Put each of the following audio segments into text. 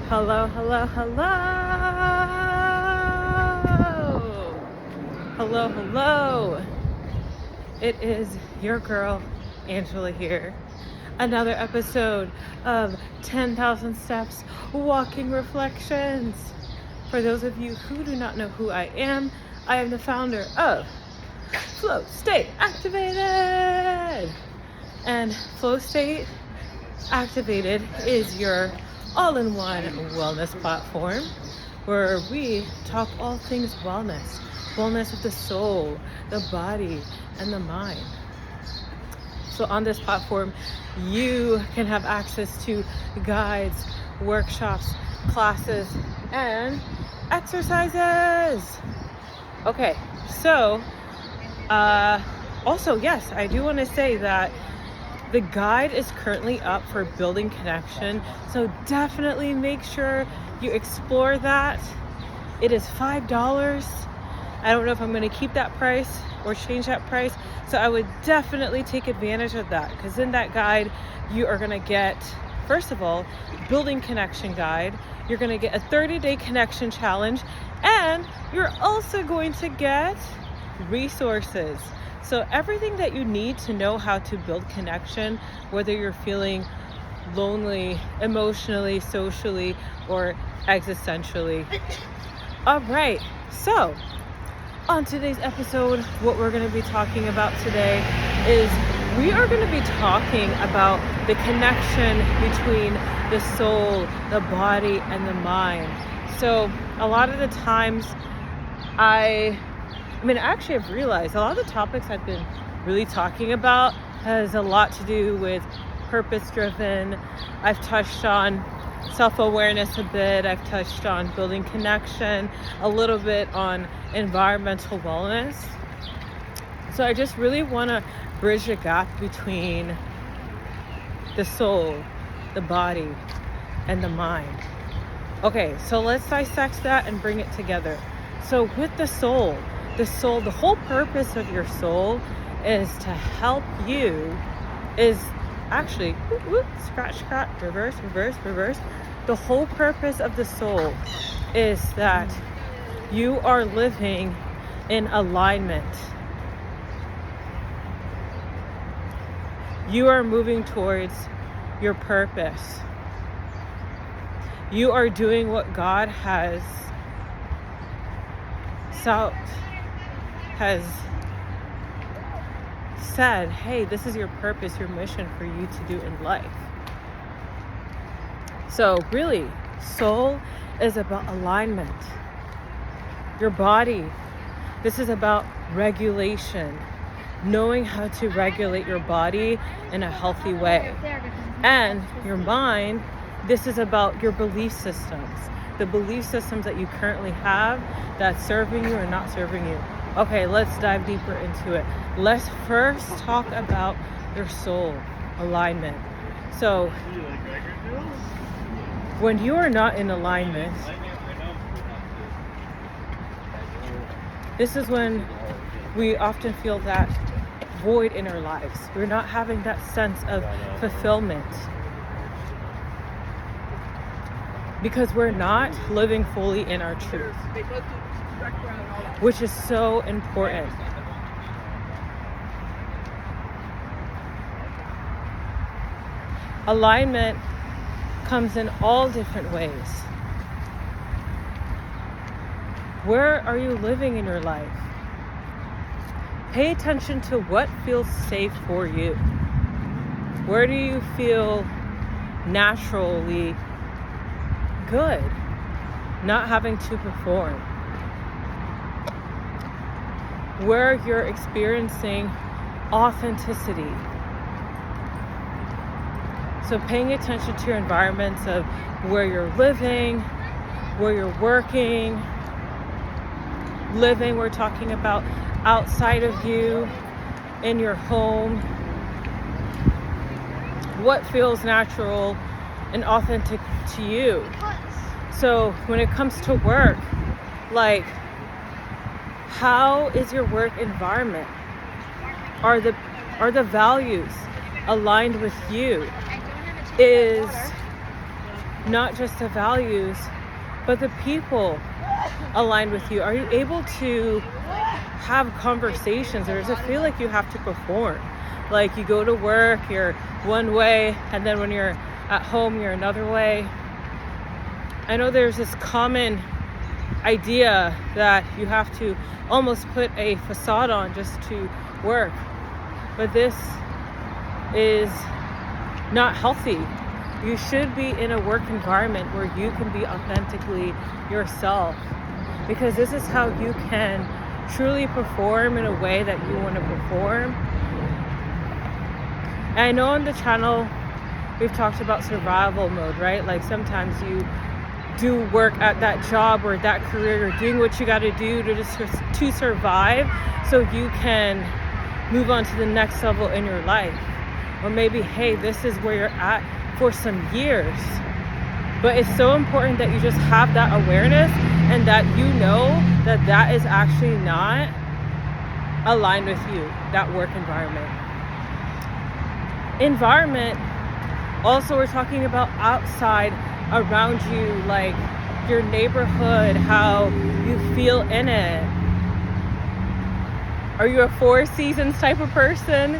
Hello, hello, hello. Hello, hello. It is your girl, Angela here. Another episode of 10,000 Steps Walking Reflections. For those of you who do not know who I am the founder of Flow State Activated. And Flow State Activated is your all-in-one wellness platform where we talk all things wellness of the soul, the body, and the mind. So on this platform, you can have access to guides, workshops, classes, and exercises. Okay, so also, yes, I do want to say that the guide is currently up for building connection, so definitely make sure you explore that. It is $5. I don't know if I'm going to keep that price or change that price, so I would definitely take advantage of that, because in that guide you are going to get, first of all, building connection guide. You're going to get a 30-day connection challenge, and you're also going to get resources. So everything that you need to know how to build connection, whether you're feeling lonely, emotionally, socially, or existentially. All right, so on today's episode, what we're going to be talking about today is we are going to be talking about the connection between the soul, the body, and the mind. So a lot of the times actually I've realized a lot of the topics I've been really talking about has a lot to do with purpose-driven. I've touched on self-awareness a bit. I've touched on building connection, a little bit on environmental wellness. So I just really want to bridge the gap between the soul, the body, and the mind. Okay, so let's dissect that and bring it together. So with the soul, the whole purpose of your soul is to help you, is actually, scratch, reverse. The whole purpose of the soul is that you are living in alignment. You are moving towards your purpose. You are doing what God has said, hey, this is your purpose, your mission for you to do in life. So really, soul is about alignment. Your body, this is about regulation, knowing how to regulate your body in a healthy way. And your mind, this is about your belief systems, the belief systems that you currently have that's serving you or not serving you. Okay, let's dive deeper into it. Let's first talk about your soul alignment. So when you are not in alignment, this is when we often feel that void in our lives. We're not having that sense of fulfillment because we're not living fully in our truth, which is so important. Alignment comes in all different ways. Where are you living in your life? Pay attention to what feels safe for you. Where do you feel naturally good, not having to perform? Where you're experiencing authenticity. So paying attention to your environments of where you're living, where you're working. Living, we're talking about outside of you, in your home. What feels natural and authentic to you? So when it comes to work, like, how is your work environment? Are the values aligned with you? Is not just the values, but the people aligned with you? Are you able to have conversations, or does it feel like you have to perform? Like you go to work, you're one way, and then when you're at home, you're another way. I know there's this common idea that you have to almost put a facade on just to work, but this is not healthy. You should be in a work environment where you can be authentically yourself, because this is how you can truly perform in a way that you want to perform. And I know on the channel we've talked about survival mode, right? Like sometimes you do work at that job or that career, you're doing what you got to do to survive, so you can move on to the next level in your life. Or maybe, hey, this is where you're at for some years. But it's so important that you just have that awareness, and that you know that that is actually not aligned with you, that work environment. Also, we're talking about outside around you, like your neighborhood, how you feel in it. Are you a four seasons type of person?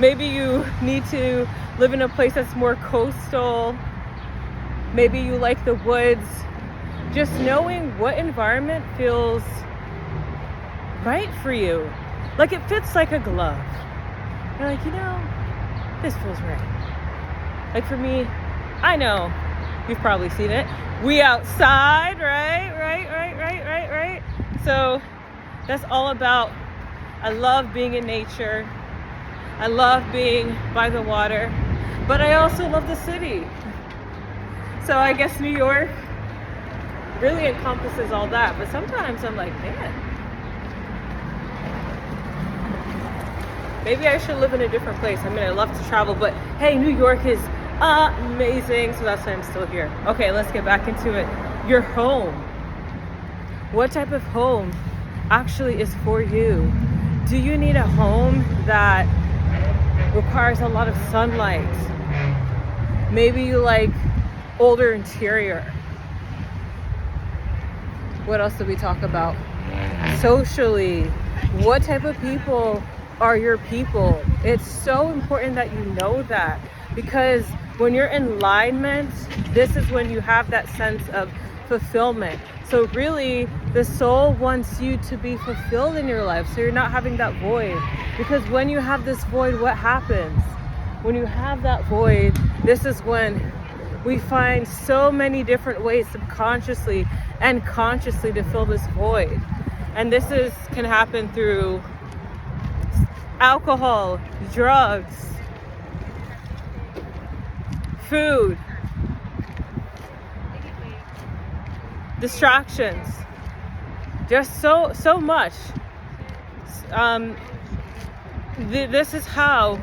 Maybe you need to live in a place that's more coastal. Maybe you like the woods. Just knowing what environment feels right for you. Like it fits like a glove. You're like, this feels right. Like for me, I know you've probably seen it. We outside, right? So that's all about, I love being in nature. I love being by the water, but I also love the city. So I guess New York really encompasses all that. But sometimes I'm like, man, maybe I should live in a different place. I mean, I love to travel, but hey, New York is amazing. So that's why I'm still here. Okay, let's get back into it. Your home. What type of home actually is for you? Do you need a home that requires a lot of sunlight? Maybe you like older interior. What else did we talk about? Socially, what type of people are your people? It's so important that you know that, because when you're in alignment, this is when you have that sense of fulfillment. So really, the soul wants you to be fulfilled in your life, so you're not having that void. Because when you have this void, what happens? When you have that void, this is when we find so many different ways subconsciously and consciously to fill this void. And this can happen through alcohol, drugs, food, distractions, just so much. This is how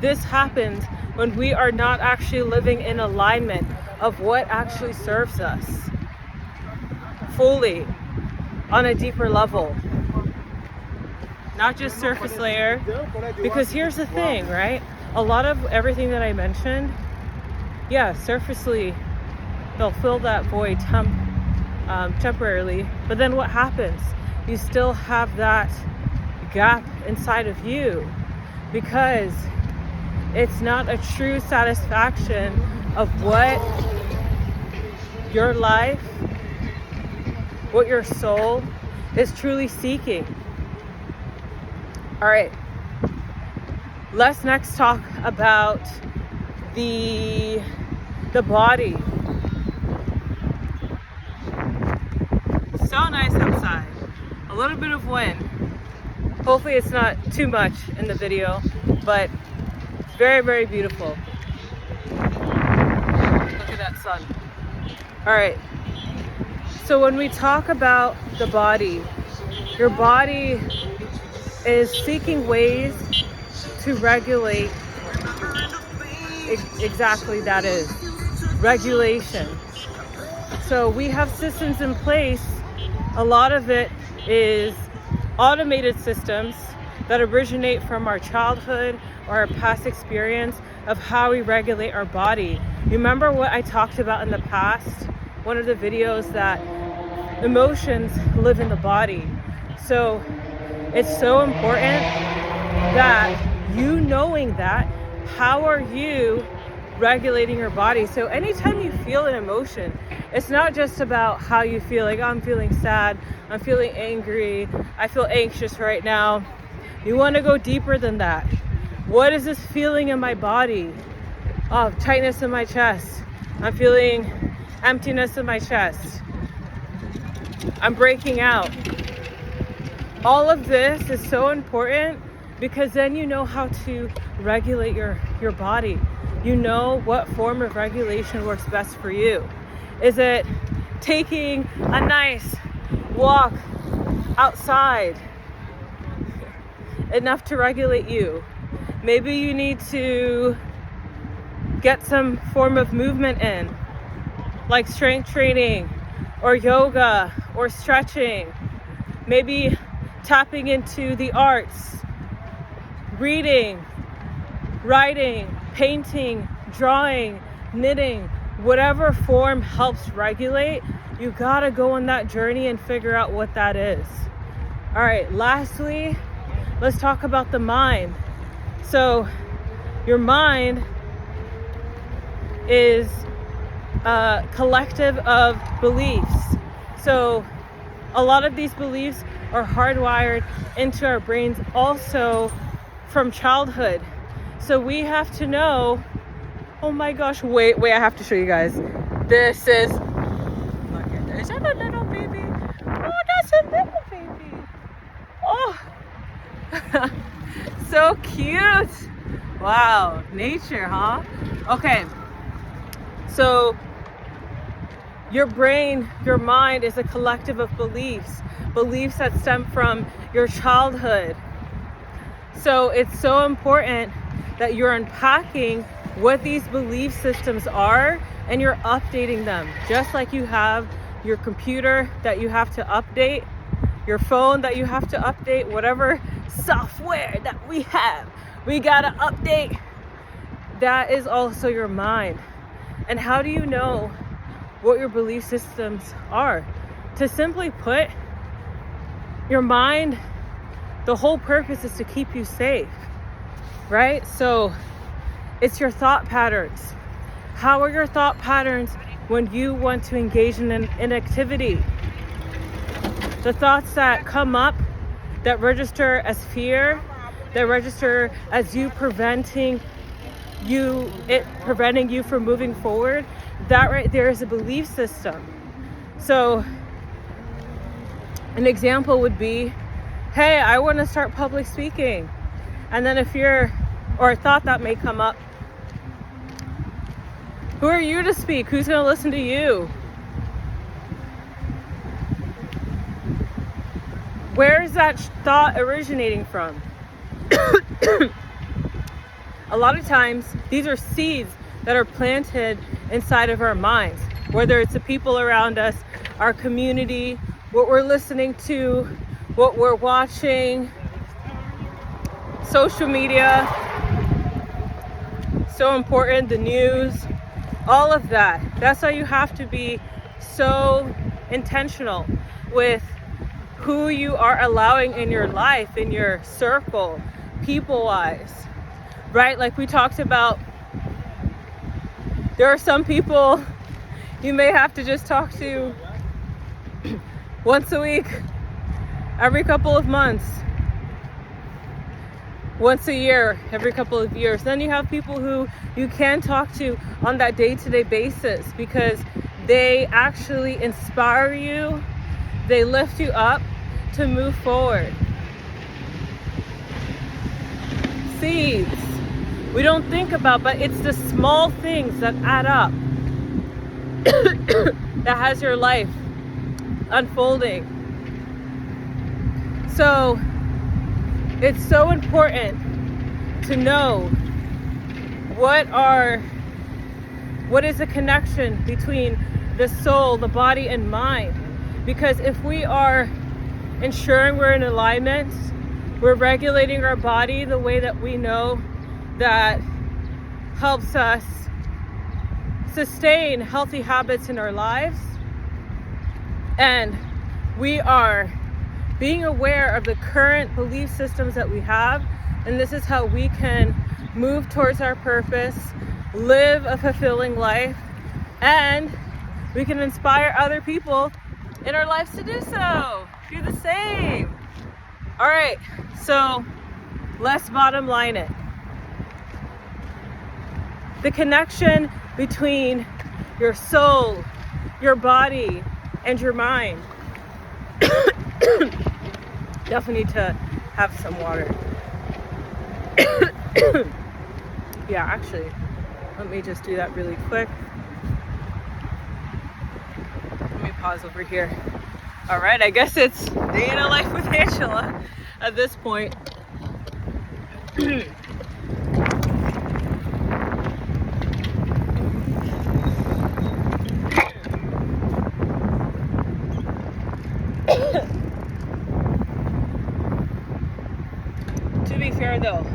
this happens when we are not actually living in alignment of what actually serves us fully on a deeper level, not just surface layer. Because here's the thing, right? A lot of everything that I mentioned, surfacely they'll fill that void temporarily, but then what happens? You still have that gap inside of you, because it's not a true satisfaction of what your life, what your soul is truly seeking. All right, let's next talk about the body. So nice outside. A little bit of wind. Hopefully it's not too much in the video, but very, very beautiful. Look at that sun. All right. So when we talk about the body, your body is seeking ways to regulate. Exactly, that is regulation. So we have systems in place. A lot of it is automated systems that originate from our childhood or our past experience of how we regulate our body. Remember what I talked about in the past, one of the videos, that emotions live in the body. So it's so important that you knowing that, how are you regulating your body? So anytime you feel an emotion, it's not just about how you feel, like, oh, I'm feeling sad, I'm feeling angry, I feel anxious right now. You want to go deeper than that. What is this feeling in my body? Oh, tightness in my chest. I'm feeling emptiness in my chest. I'm breaking out. All of this is so important because then you know how to regulate your body. You know what form of regulation works best for you. Is it taking a nice walk outside enough to regulate you? Maybe you need to get some form of movement in, like strength training or yoga or stretching. Maybe tapping into the arts, reading, writing, painting, drawing, knitting, whatever form helps regulate. You gotta go on that journey and figure out what that is. All right, lastly, let's talk about the mind. So your mind is a collective of beliefs. So a lot of these beliefs are hardwired into our brains also from childhood. So we have to know, oh my gosh, wait, I have to show you guys. This is, okay, is that a little baby? Oh, that's a little baby. Oh, so cute. Wow, nature, huh? Okay, so your brain, your mind is a collective of beliefs that stem from your childhood. So it's so important that you're unpacking what these belief systems are and you're updating them. Just like you have your computer that you have to update, your phone that you have to update, whatever software that we have, we gotta update. That is also your mind. And how do you know what your belief systems are? To simply put, your mind, the whole purpose is to keep you safe, right? So it's your thought patterns. How are your thought patterns when you want to engage in an activity? The thoughts that come up that register as fear, that register as you preventing you from moving forward, that right there is a belief system. So an example would be, hey, I want to start public speaking. And then a fear or a thought that may come up, who are you to speak? Who's going to listen to you? Where is that thought originating from? A lot of times, these are seeds that are planted inside of our minds, whether it's the people around us, our community, what we're listening to, what we're watching, social media, so important, the news, all of that. That's why you have to be so intentional with who you are allowing in your life, in your circle, people-wise, right? Like we talked about, there are some people you may have to just talk to once a week, every couple of months, once a year, every couple of years. Then you have people who you can talk to on that day-to-day basis because they actually inspire you, they lift you up to move forward. Seeds we don't think about, but it's the small things that add up that has your life unfolding. So it's so important to know what is the connection between the soul, the body, and mind. Because if we are ensuring we're in alignment, we're regulating our body the way that we know that helps us sustain healthy habits in our lives. And we are being aware of the current belief systems that we have. And this is how we can move towards our purpose, live a fulfilling life, and we can inspire other people in our lives to do so. Do the same. All right, so let's bottom line it. The connection between your soul, your body, and your mind. Definitely need to have some water. Yeah, actually, let me just do that really quick. Let me pause over here. All right, I guess it's day in a life with Angela at this point. To be fair though,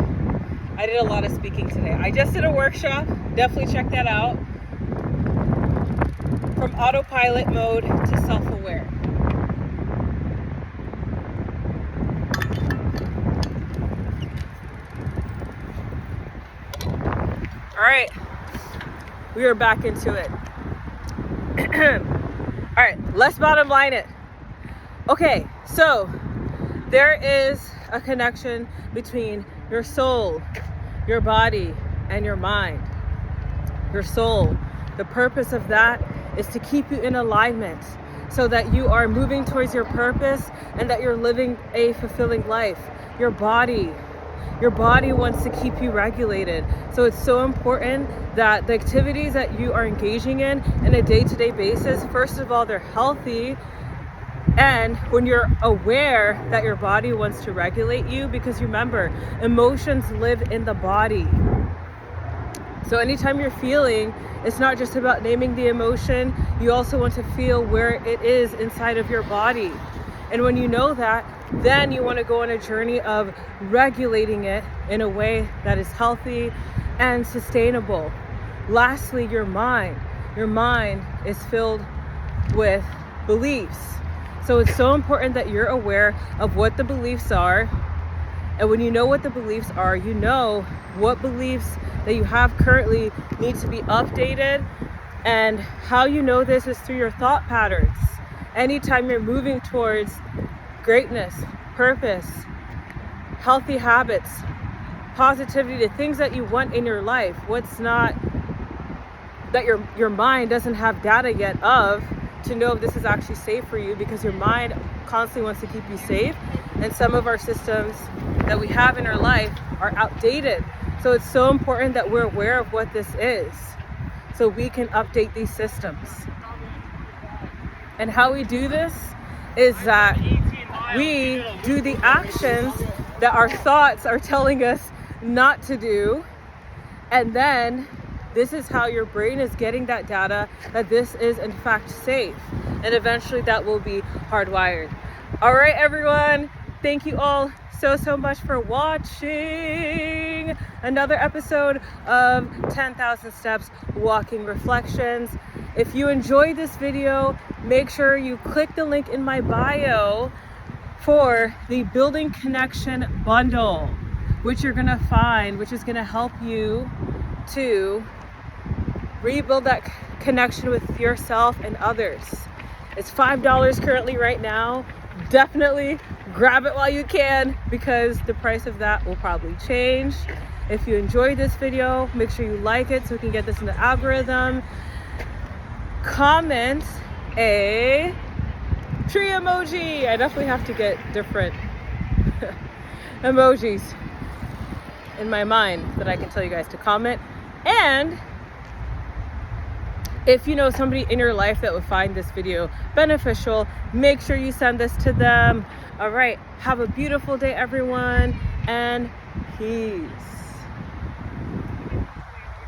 I did a lot of speaking today. I just did a workshop, definitely check that out. From autopilot mode to self-aware. All right, we are back into it. All right, let's bottom line it. Okay, so there is a connection between your soul, your body, and your mind. Your soul, the purpose of that is to keep you in alignment so that you are moving towards your purpose and that you're living a fulfilling life. Your body wants to keep you regulated. So it's so important that the activities that you are engaging in a day-to-day basis, first of all, they're healthy. And when you're aware that your body wants to regulate you, because remember, emotions live in the body. So anytime you're feeling, it's not just about naming the emotion, you also want to feel where it is inside of your body. And when you know that, then you want to go on a journey of regulating it in a way that is healthy and sustainable. Lastly, your mind. Your mind is filled with beliefs. So it's so important that you're aware of what the beliefs are. And when you know what the beliefs are, you know what beliefs that you have currently need to be updated. And how you know this is through your thought patterns. Anytime you're moving towards greatness, purpose, healthy habits, positivity, the things that you want in your life, what's not that your mind doesn't have data yet of, to know if this is actually safe for you, because your mind constantly wants to keep you safe. And some of our systems that we have in our life are outdated. So it's so important that we're aware of what this is so we can update these systems. And how we do this is that we do the actions that our thoughts are telling us not to do. And then this is how your brain is getting that data that this is in fact safe. And eventually that will be hardwired. All right, everyone. Thank you all so much for watching another episode of 10,000 Steps Walking Reflections. If you enjoyed this video, make sure you click the link in my bio for the Building Connection bundle, which you're gonna find, which is gonna help you to rebuild that connection with yourself and others. It's $5 currently right now. Definitely grab it while you can, because the price of that will probably change. If you enjoyed this video, make sure you like it so we can get this in the algorithm. Comment a tree emoji. I definitely have to get different emojis in my mind that I can tell you guys to comment. And if you know somebody in your life that would find this video beneficial, make sure you send this to them. All right, have a beautiful day, everyone, and peace.